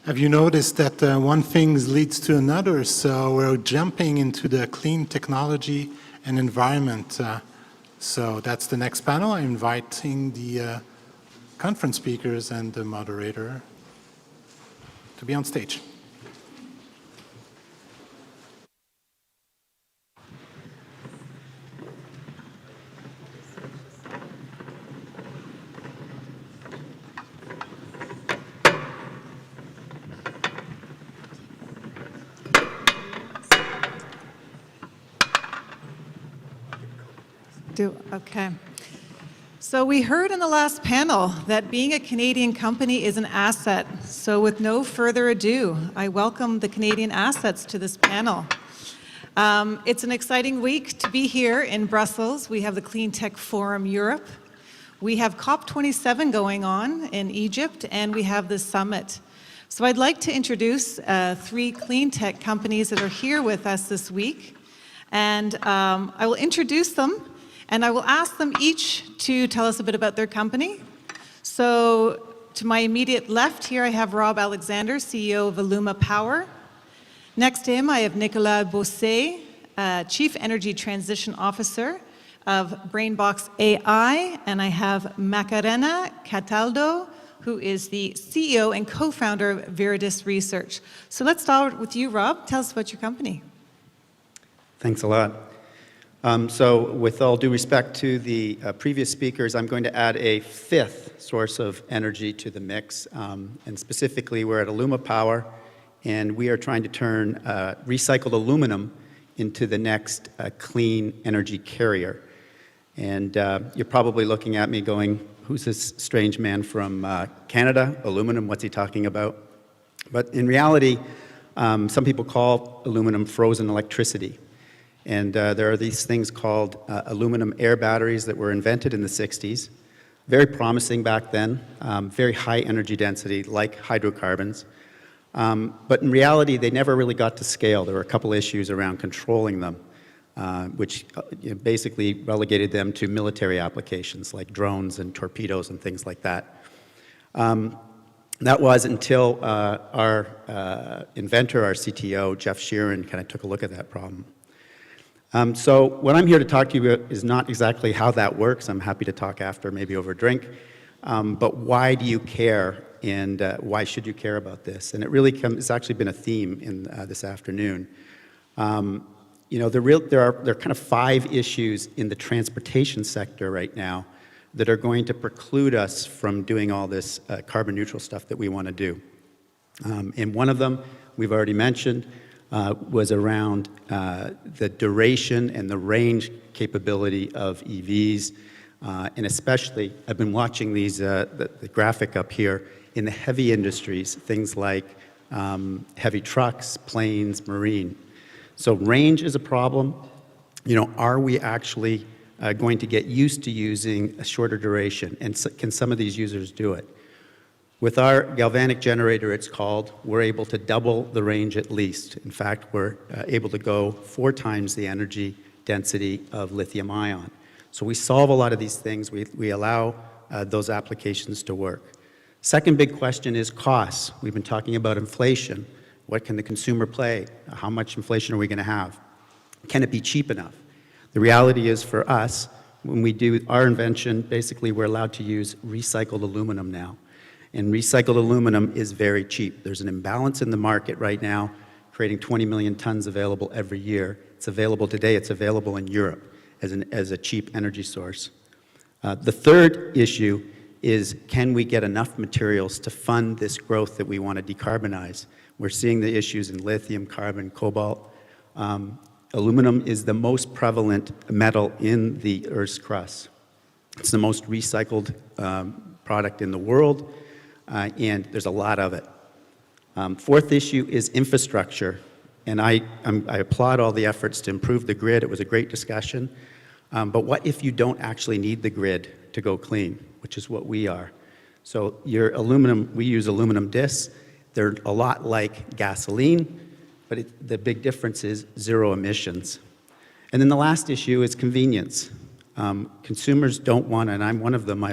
Have you noticed that one thing leads to another? So we're jumping into the clean technology and environment. So that's the next panel. I'm inviting the conference speakers and the moderator to be on stage. Okay. So we heard in the last panel that being a Canadian company is an asset. So with no further ado, I welcome the Canadian assets to this panel. It's an exciting week to be here in Brussels. We have the Clean Tech Forum Europe. We have COP27 going on in Egypt, and we have the summit. So I'd like to introduce 3 clean tech companies that are here with us this week. And I will introduce them. And I will ask them each to tell us a bit about their company. So to my immediate left here, I have Rob Alexander, CEO of AlumaPower. Next to him, I have Nicolas Bossé, Chief Energy Transition Officer of Brainbox AI. And I have Macarana Cataldo, who is the CEO and co-founder of Viridis Research. So let's start with you, Rob. Tell us about your company. Thanks a lot. So with all due respect to the previous speakers, I'm going to add a 5th source of energy to the mix. And specifically, we're at AlumaPower, and we are trying to turn recycled aluminum into the next clean energy carrier. And you're probably looking at me going, who's this strange man from Canada? Aluminum, what's he talking about? But in reality, some people call aluminum frozen electricity. And there are these things called aluminum air batteries that were invented in the 60s. Very promising back then, very high energy density, like hydrocarbons. But in reality, they never really got to scale. There were a couple issues around controlling them, which basically relegated them to military applications like drones and torpedoes and things like that. That was until our inventor, our CTO, Jeff Sheeran, kind of took a look at that problem. So what I'm here to talk to you about is not exactly how that works. I'm happy to talk after, maybe over a drink. But why do you care, and why should you care about this? And it's actually been a theme in this afternoon. You know, there are kind of 5 issues in the transportation sector right now that are going to preclude us from doing all this carbon neutral stuff that we want to do. And one of them we've already mentioned. Was around the duration and the range capability of EVs, and especially, I've been watching these, the graphic up here, in the heavy industries, things like heavy trucks, planes, marine. So range is a problem. You know, are we actually going to get used to using a shorter duration, and can some of these users do it? With our galvanic generator, it's called, we're able to double the range at least. In fact, we're able to go 4 times the energy density of lithium ion. So we solve a lot of these things. We allow those applications to work. Second big question is costs. We've been talking about inflation. What can the consumer pay? How much inflation are we going to have? Can it be cheap enough? The reality is for us, when we do our invention, basically we're allowed to use recycled aluminum now. And recycled aluminum is very cheap. There's an imbalance in the market right now, creating 20 million tons available every year. It's available today. It's available in Europe as a cheap energy source. The third issue is, can we get enough materials to fund this growth that we want to decarbonize? We're seeing the issues in lithium, carbon, cobalt. Aluminum is the most prevalent metal in the Earth's crust. It's the most recycled product in the world. And there's a lot of it. Fourth issue is infrastructure. And I applaud all the efforts to improve the grid. It was a great discussion. But what if you don't actually need the grid to go clean, which is what we are? So your aluminum, we use aluminum discs. They're a lot like gasoline, but the big difference is 0 emissions. And then the last issue is convenience. Consumers don't want, and I'm one of them. I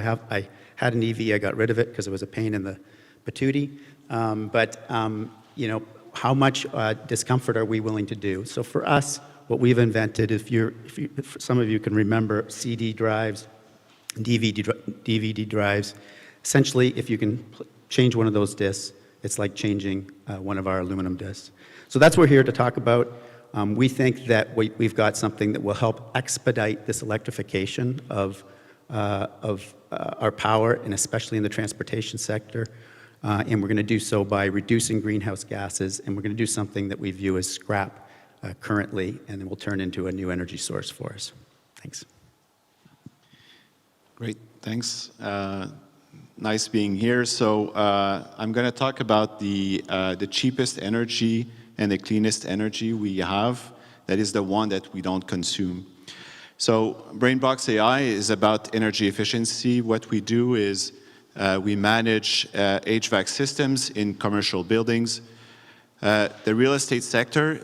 had an EV, I got rid of it because it was a pain in the patootie. You know, how much discomfort are we willing to do? So for us, what we've invented, if some of you can remember CD drives, DVD drives, essentially, if you can change one of those discs, it's like changing one of our aluminum discs. So that's what we're here to talk about. We think that we've got something that will help expedite this electrification of our power, and especially in the transportation sector. And we're going to do so by reducing greenhouse gases, and we're going to do something that we view as scrap currently, and then will turn into a new energy source for us. Thanks. Great, thanks. Nice being here. So I'm going to talk about the cheapest energy and the cleanest energy we have. That is the one that we don't consume. So Brainbox AI is about energy efficiency. What we do is we manage HVAC systems in commercial buildings. The real estate sector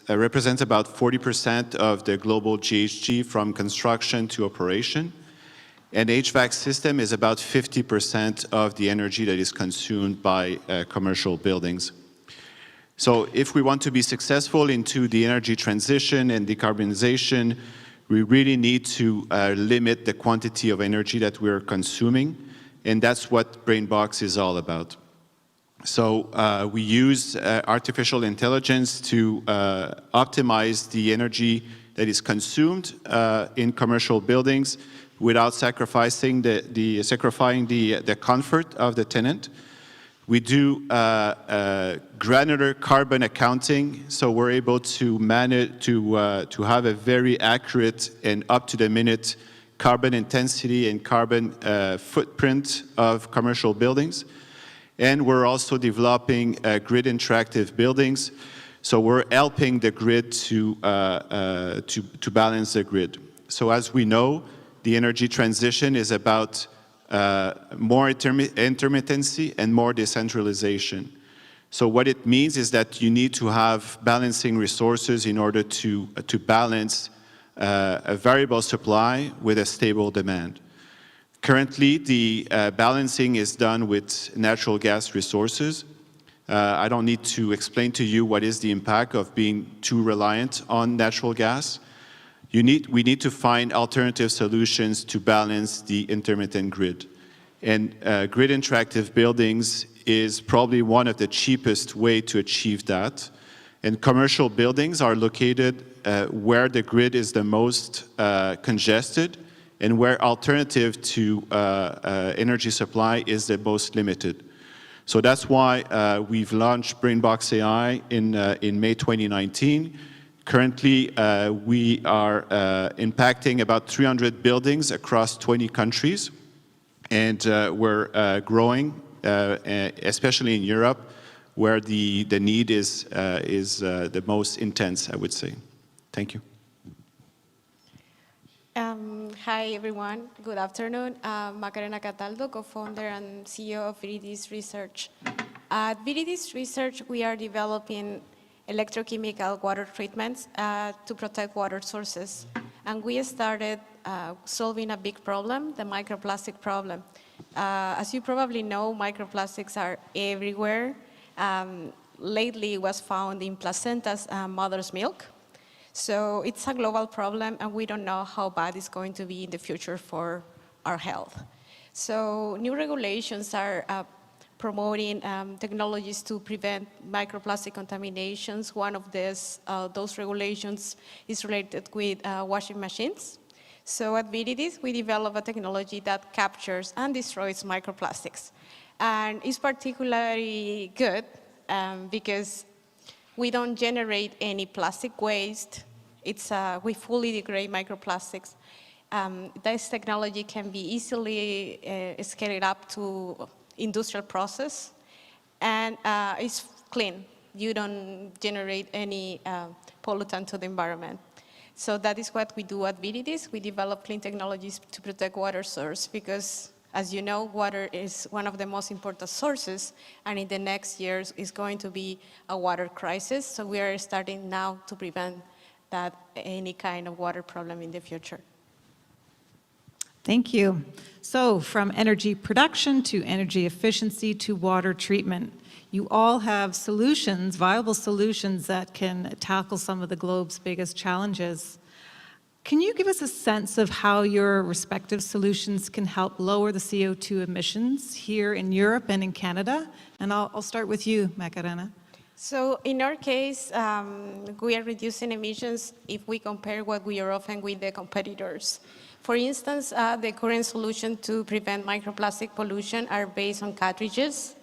represents about 40% of the global GHG from construction to operation. And HVAC system is about 50% of the energy that is consumed by commercial buildings. So if we want to be successful into the energy transition and decarbonization, we really need to limit the quantity of energy that we're consuming, and that's what Brainbox is all about. So we use artificial intelligence to optimize the energy that is consumed in commercial buildings without sacrificing the comfort of the tenant. We do granular carbon accounting, so we're able to manage to have a very accurate and up-to-the-minute carbon intensity and carbon footprint of commercial buildings. And we're also developing grid interactive buildings, so we're helping the grid to balance the grid. So as we know, the energy transition is about more intermittency and more decentralization. So what it means is that you need to have balancing resources in order to balance a variable supply with a stable demand. Currently, the balancing is done with natural gas resources. I don't need to explain to you what is the impact of being too reliant on natural gas. We need to find alternative solutions to balance the intermittent grid. And grid interactive buildings is probably one of the cheapest way to achieve that. And commercial buildings are located where the grid is the most congested and where alternative to energy supply is the most limited. So that's why we've launched Brainbox AI in May 2019. Currently, we are impacting about 300 buildings across 20 countries, and we're growing, especially in Europe, where the need is the most intense, I would say. Thank you. Hi, everyone. Good afternoon. Macarana Cataldo, co-founder and CEO of Viridis Research. At Viridis Research, we are developing electrochemical water treatments to protect water sources. And we started solving a big problem, the microplastic problem. As you probably know, microplastics are everywhere. Lately, it was found in placentas and mother's milk. So it's a global problem, and we don't know how bad it's going to be in the future for our health. So new regulations are promoting technologies to prevent microplastic contaminations. One of those regulations is related with washing machines. So at Viridis, we develop a technology that captures and destroys microplastics. And it's particularly good because we don't generate any plastic waste. We fully degrade microplastics. This technology can be easily scaled up to industrial process, and it's clean. You don't generate any pollutant to the environment. So that is what we do at Viridis. We develop clean technologies to protect water source because, as you know, water is one of the most important sources, and in the next years is going to be a water crisis. So we are starting now to prevent that any kind of water problem in the future. Thank you. So from energy production to energy efficiency to water treatment. You all have solutions, viable solutions that can tackle some of the globe's biggest challenges. Can you give us a sense of how your respective solutions can help lower the CO2 emissions here in Europe and in Canada? And I'll start with you, Macarana. So in our case, we are reducing emissions if we compare what we are offering with the competitors. For instance, the current solution to prevent microplastic pollution are based on cartridges.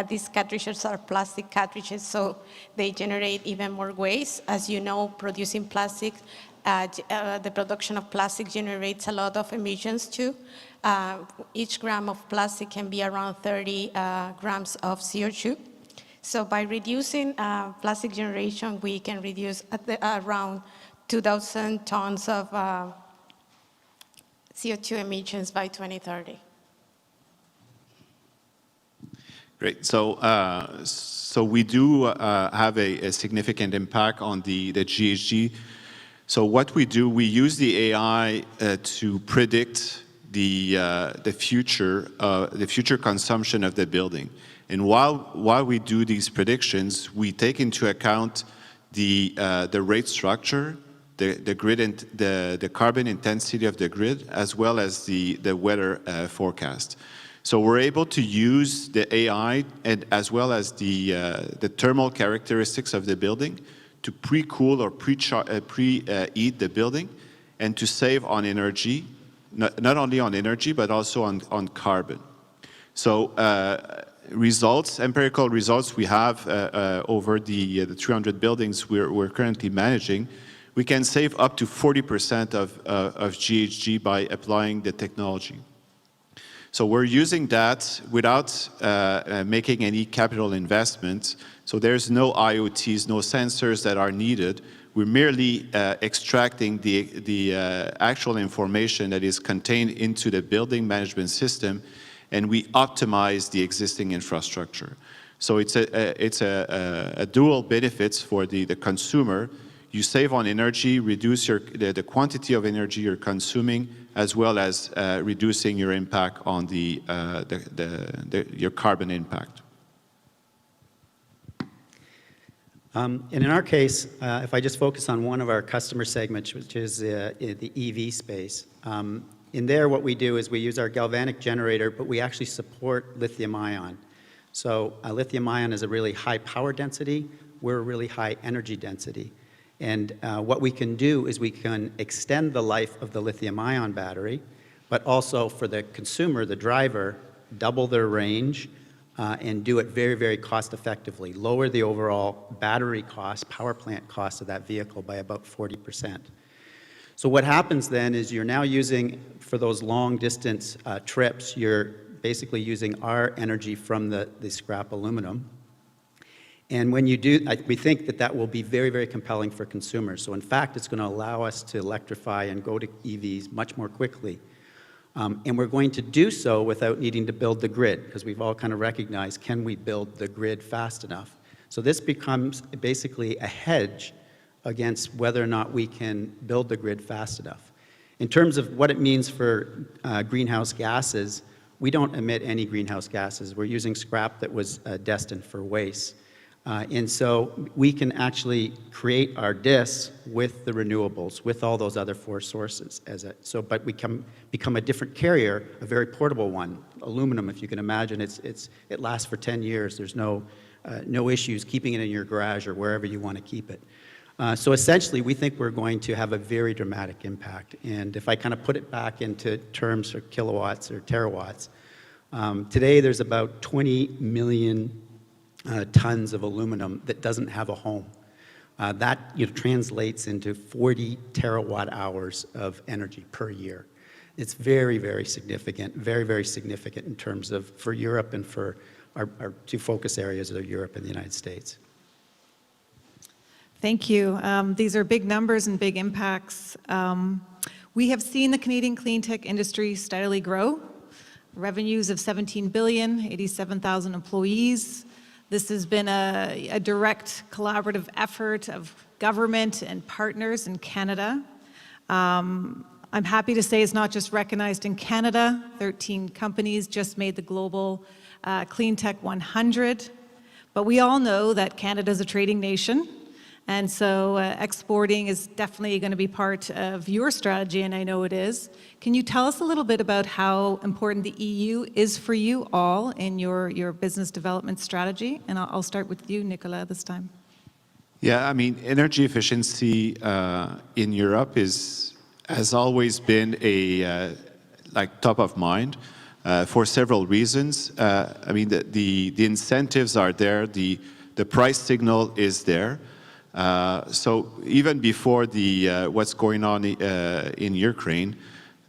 These cartridges are plastic cartridges, so they generate even more waste. As you know, producing plastic, the production of plastic generates a lot of emissions too. Each gram of plastic can be around 30 grams of CO2. So by reducing plastic generation, we can reduce around 2,000 tons of CO2 emissions by 2030. Great. So we do have a significant impact on the GHG. So what we do, we use the AI to predict the future consumption of the building. And while we do these predictions, we take into account the rate structure, the grid and the carbon intensity of the grid, as well as the weather forecast. So we're able to use the AI and as well as the thermal characteristics of the building to pre-cool or pre-heat the building and to save on energy, not only on energy, but also on carbon. So empirical results we have over the 300 buildings we're currently managing, we can save up to 40% of GHG by applying the technology. So we're using that without making any capital investments. So there's no IoTs, no sensors that are needed. We're merely extracting the actual information that is contained into the building management system, and we optimize the existing infrastructure. So it's a dual benefits for the consumer. You save on energy, reduce the quantity of energy you're consuming, as well as reducing your impact on your carbon impact. And in our case, if I just focus on one of our customer segments, which is the EV space, in there what we do is we use our galvanic generator, but we actually support lithium ion. So lithium ion is a really high power density, we're a really high energy density. And what we can do is we can extend the life of the lithium-ion battery, but also for the consumer, the driver, double their range and do it very, very cost effectively. Lower the overall battery cost, power plant cost of that vehicle by about 40%. So what happens then is you're now using, for those long distance trips, you're basically using our energy from the scrap aluminum. And when you do, we think that that will be very, very compelling for consumers. So in fact, it's going to allow us to electrify and go to EVs much more quickly. And we're going to do so without needing to build the grid, because we've all kind of recognized, can we build the grid fast enough? So this becomes basically a hedge against whether or not we can build the grid fast enough. In terms of what it means for greenhouse gases, we don't emit any greenhouse gases. We're using scrap that was destined for waste. And so we can actually create our DIS with the renewables, with all those other four sources. But we become a different carrier, a very portable one. Aluminum, if you can imagine, it lasts for 10 years. There's no issues keeping it in your garage or wherever you want to keep it. So essentially, we think we're going to have a very dramatic impact. And if I kind of put it back into terms of kilowatts or terawatts, today there's about 20 million tons of aluminum that doesn't have a home. That translates into 40 terawatt hours of energy per year. It's very, very significant, very, very significant in terms of for Europe and for our two focus areas of Europe and the United States. Thank you. These are big numbers and big impacts. We have seen the Canadian clean tech industry steadily grow. Revenues of $17 billion, 87,000 employees. This has been a direct collaborative effort of government and partners in Canada. I'm happy to say it's not just recognized in Canada. 13 companies just made the Global Clean Tech 100. But we all know that Canada is a trading nation. And so exporting is definitely going to be part of your strategy, and I know it is. Can you tell us a little bit about how important the EU is for you all in your business development strategy? And I'll start with you, Nicolas, this time. Yeah, I mean, energy efficiency in Europe has always been like top of mind for several reasons. I mean, the incentives are there, the price signal is there. So even before what's going on in Ukraine,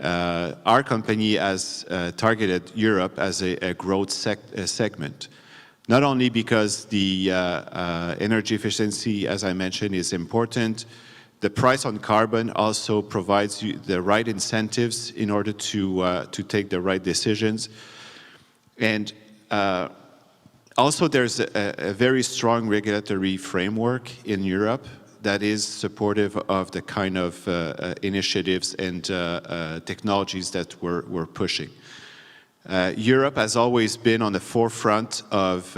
our company has targeted Europe as a growth segment. Not only because the energy efficiency, as I mentioned, is important, the price on carbon also provides you the right incentives in order to take the right decisions. And also, there's a very strong regulatory framework in Europe that is supportive of the kind of initiatives and technologies that we're pushing. Europe has always been on the forefront of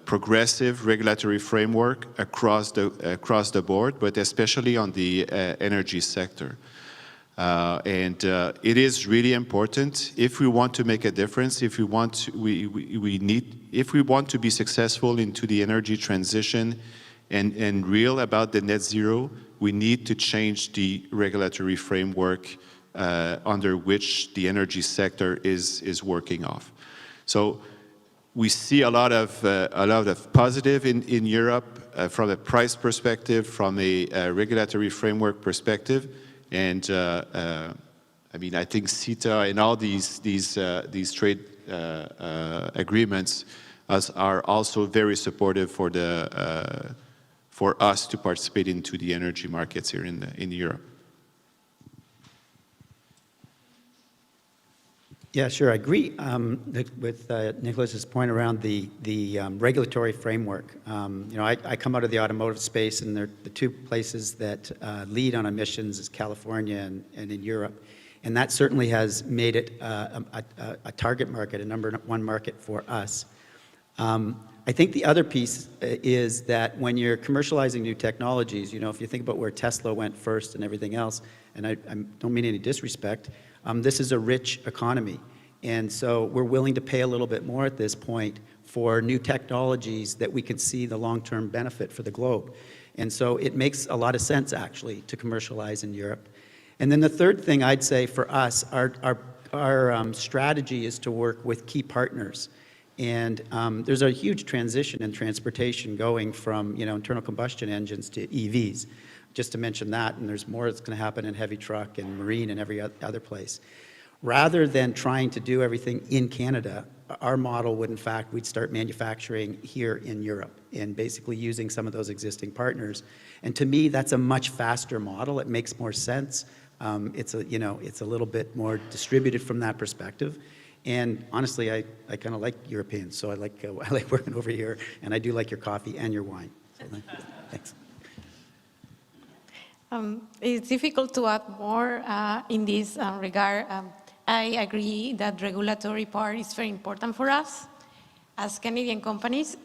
progressive regulatory framework across the board, but especially on the energy sector. And it is really important if we want to make a difference, if we want to be successful into the energy transition and real about the net zero, we need to change the regulatory framework under which the energy sector is working off. So we see a lot of positive in Europe from a price perspective, from a regulatory framework perspective. And I mean, I think CETA and all these trade agreements are also very supportive for us to participate into the energy markets here in Europe. Yeah, sure. I agree with Nicolas's point around the regulatory framework. You know, I come out of the automotive space, and the two places that lead on emissions is California and in Europe, and that certainly has made it a target market, a number one market for us. I think the other piece is that when you're commercializing new technologies, you know, if you think about where Tesla went first and everything else, and I don't mean any disrespect, this is a rich economy. And so we're willing to pay a little bit more at this point for new technologies that we can see the long-term benefit for the globe. And so it makes a lot of sense, actually, to commercialize in Europe. And then the third thing I'd say for us, our strategy is to work with key partners. And there's a huge transition in transportation going from, you know, internal combustion engines to EVs. Just to mention that, and there's more that's going to happen in heavy truck and marine and every other place. Rather than trying to do everything in Canada, our model would, in fact, we'd start manufacturing here in Europe and basically using some of those existing partners. And to me, that's a much faster model. It makes more sense. It's a little bit more distributed from that perspective. And honestly, I kind of like Europeans, so I like working over here, and I do like your coffee and your wine. So, thanks. It's difficult to add more in this regard. I agree that regulatory part is very important for us as Canadian companies.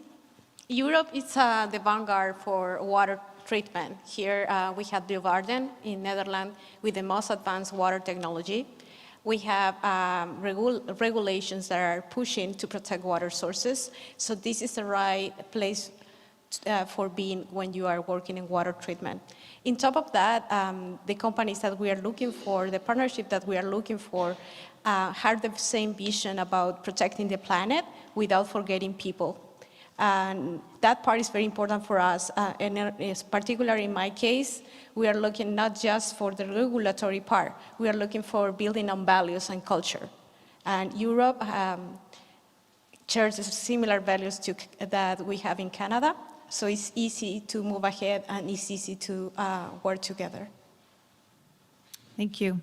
Europe is the vanguard for water treatment. Here we have Gartland in Netherlands with the most advanced water technology. We have regulations that are pushing to protect water sources. So this is the right place for being when you are working in water treatment. On top of that, the companies that we are looking for, the partnership that we are looking for, have the same vision about protecting the planet without forgetting people. And that part is very important for us, and particularly in my case, we are looking not just for the regulatory part, we are looking for building on values and culture. And Europe shares similar values that we have in Canada. So it's easy to move ahead and it's easy to work together. Thank you.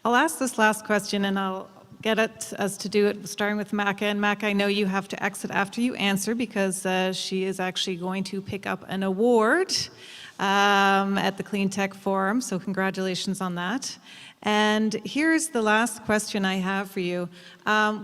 I'll ask this last question and I'll get us to do it starting with Maca. And Maca, I know you have to exit after you answer because she is actually going to pick up an award at the Clean Tech Forum. So congratulations on that. And here's the last question I have for you.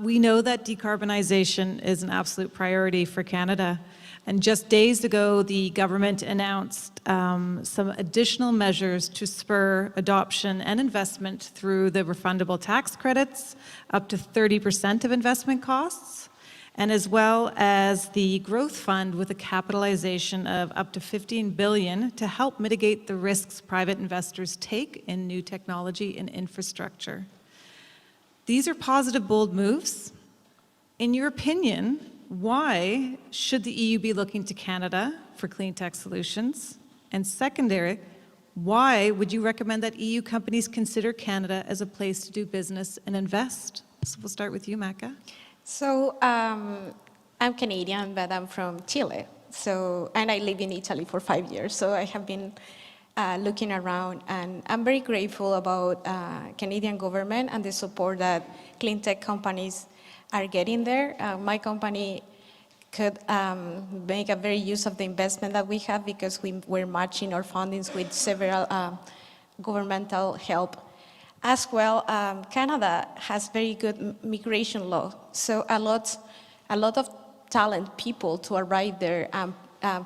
We know that decarbonization is an absolute priority for Canada. And just days ago, the government announced some additional measures to spur adoption and investment through the refundable tax credits, up to 30% of investment costs, and as well as the growth fund with a capitalization of up to $15 billion to help mitigate the risks private investors take in new technology and infrastructure. These are positive, bold moves. In your opinion, why should the EU be looking to Canada for clean tech solutions? And secondary, why would you recommend that EU companies consider Canada as a place to do business and invest? So we'll start with you, Maca. So I'm Canadian, but I'm from Chile. And I live in Italy for 5 years. So I have been looking around, and I'm very grateful about Canadian government and the support that clean tech companies are getting there. My company could make a very use of the investment that we have because we're matching our fundings with several governmental help. As well, Canada has very good migration law, so a lot of talent people to arrive there and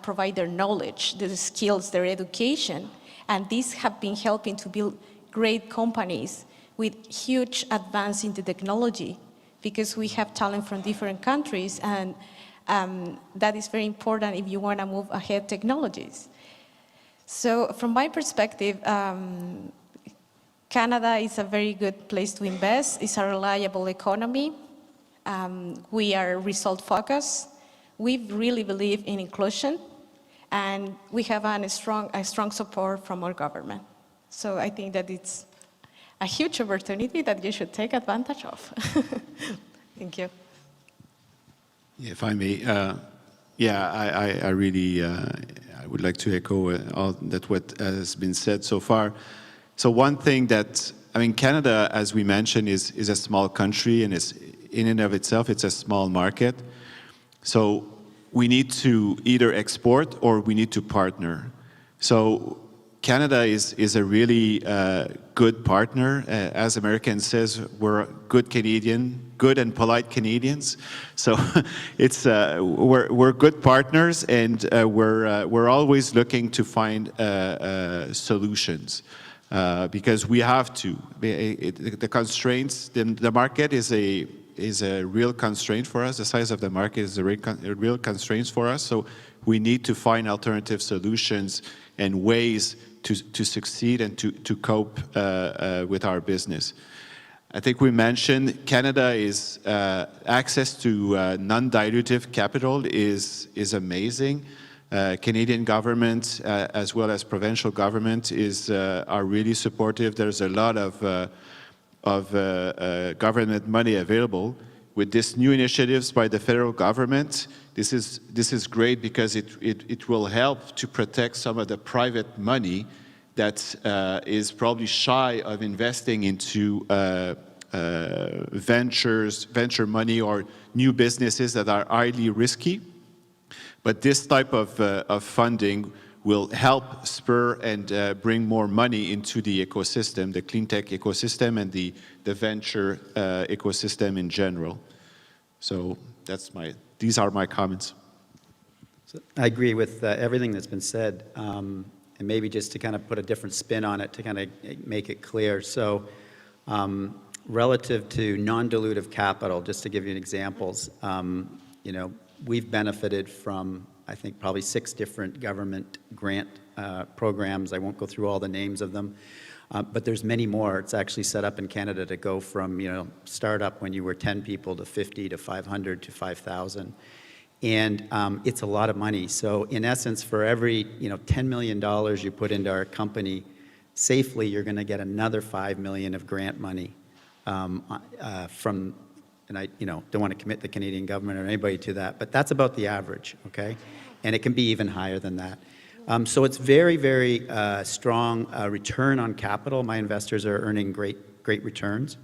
provide their knowledge, their skills, their education, and these have been helping to build great companies with huge advance in the technology, because we have talent from different countries, and that is very important if you want to move ahead technologies. So from my perspective, Canada is a very good place to invest. It's a reliable economy. We are result focused. We really believe in inclusion, and we have a strong support from our government. So I think that it's a huge opportunity that you should take advantage of. Thank you. If I may, I really I would like to echo all that what has been said so far. So one thing that, I mean, Canada, as we mentioned, is a small country, and it's, in and of itself, it's a small market. So we need to either export or we need to partner. So Canada is a really good partner. As Americans says, we're good and polite Canadians. So it's we're good partners, and we're always looking to find solutions. Because we have to. The constraints, the market is a real constraint for us. The size of the market is a real constraint for us. So we need to find alternative solutions and ways to succeed and to cope with our business. I think we mentioned Canada is access to non-dilutive capital is amazing. Canadian government, as well as provincial government, are really supportive. There's a lot of government money available. With this new initiatives by the federal government, this is great because it will help to protect some of the private money that is probably shy of investing into venture money or new businesses that are highly risky. But this type of funding will help spur and bring more money into the ecosystem, the clean tech ecosystem, and the venture ecosystem in general. So these are my comments. So I agree with everything that's been said, and maybe just to kind of put a different spin on it to kind of make it clear. So relative to non-dilutive capital, just to give you examples, we've benefited from, I think, probably 6 different government grant programs. I won't go through all the names of them, but there's many more. It's actually set up in Canada to go from, startup when you were 10 people to 50 to 500 to 5,000. And it's a lot of money. So in essence, for every, $10 million you put into our company, safely you're going to get another $5 million of grant money from. And I, don't want to commit the Canadian government or anybody to that, but that's about the average, okay? And it can be even higher than that. So it's very, very strong return on capital. My investors are earning great returns.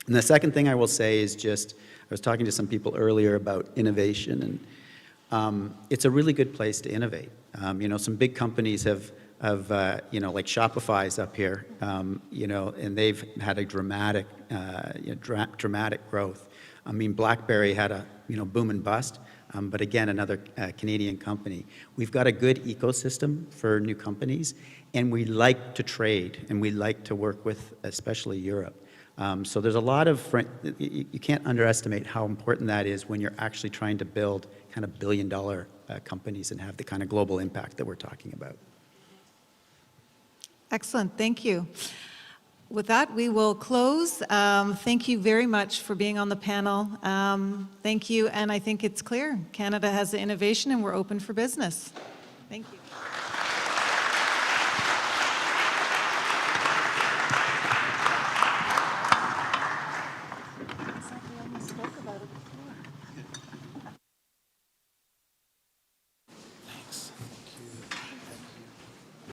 And the second thing I will say is just, I was talking to some people earlier about innovation, and it's a really good place to innovate. Some big companies have like Shopify's up here, and they've had a dramatic, dramatic growth. I mean, BlackBerry had a, boom and bust, but again, another Canadian company. We've got a good ecosystem for new companies, and we like to trade, and we like to work with, especially Europe. So there's a lot of, you can't underestimate how important that is when you're actually trying to build kind of billion-dollar companies and have the kind of global impact that we're talking about. Excellent, thank you. With that, we will close. Thank you very much for being on the panel. Thank you, and I think it's clear, Canada has the innovation and we're open for business. Thank you.